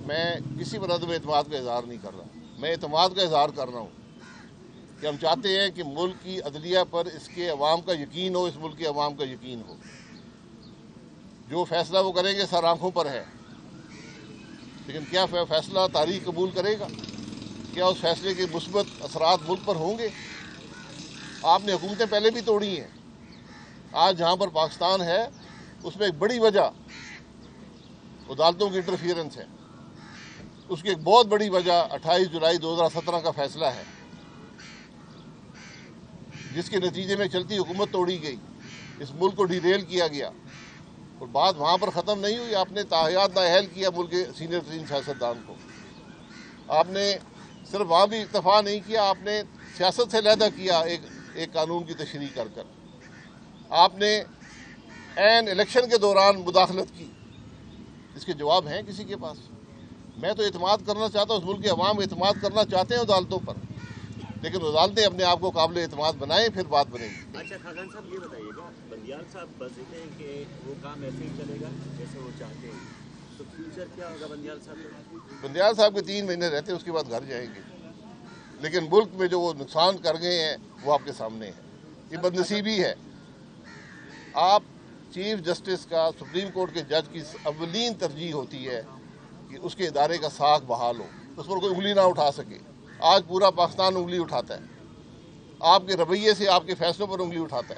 میں کسی پر عدم اعتماد کا اظہار نہیں کر رہا، میں اعتماد کا اظہار کر رہا ہوں کہ ہم چاہتے ہیں کہ ملک کی عدلیہ پر اس کے عوام کا یقین ہو، اس ملک کے عوام کا یقین ہو۔ جو فیصلہ وہ کریں گے سر آنکھوں پر ہے، لیکن کیا فیصلہ تاریخ قبول کرے گا؟ کیا اس فیصلے کے مثبت اثرات ملک پر ہوں گے؟ آپ نے حکومتیں پہلے بھی توڑی ہیں۔ آج جہاں پر پاکستان ہے اس میں ایک بڑی وجہ عدالتوں کی انٹرفیئرنس ہے۔ اس کی ایک بہت بڑی وجہ 28 جولائی 2017 کا فیصلہ ہے، جس کے نتیجے میں چلتی حکومت توڑی گئی، اس ملک کو ڈیریل کیا گیا، اور بات وہاں پر ختم نہیں ہوئی۔ آپ نے تاحیات نااہل کیا ملک کے سینئر ترین سیاستدان کو۔ آپ نے صرف وہاں بھی اکتفا نہیں کیا، آپ نے سیاست سے علیحدہ کیا ایک قانون کی تشریح کر کر۔ آپ نے عین الیکشن کے دوران مداخلت کی۔ اس کے جواب ہیں کسی کے پاس؟ میں تو اعتماد کرنا چاہتا ہوں، اس ملک کے عوام اعتماد کرنا چاہتے ہیں عدالتوں پر، لیکن عدالتیں اپنے آپ کو قابل اعتماد بنائیں، پھر بات بنے گی۔ اچھا خاقان صاحب یہ بتائیے گا، بندیال صاحب بس دیتے ہیں کہ وہ کام ایسے ہی چلے گا جیسے وہ چاہتے ہیں، تو فیوچر کیا ہوگا بندیال صاحب کا؟ بندیال صاحب کے 3 مہینے رہتے ہیں، اس کے بعد گھر جائیں گے، لیکن ملک میں جو وہ نقصان کر گئے ہیں وہ آپ کے سامنے ہے۔ یہ بدنصیبی ہے۔ آپ چیف جسٹس کا، سپریم کورٹ کے جج کی اولین ترجیح ہوتی ہے کہ اس کے ادارے کا ساکھ بحال ہو، اس پر کوئی انگلی نہ اٹھا سکے۔ آج پورا پاکستان انگلی اٹھاتا ہے، آپ کے رویے سے، آپ کے فیصلوں پر انگلی اٹھاتا ہے۔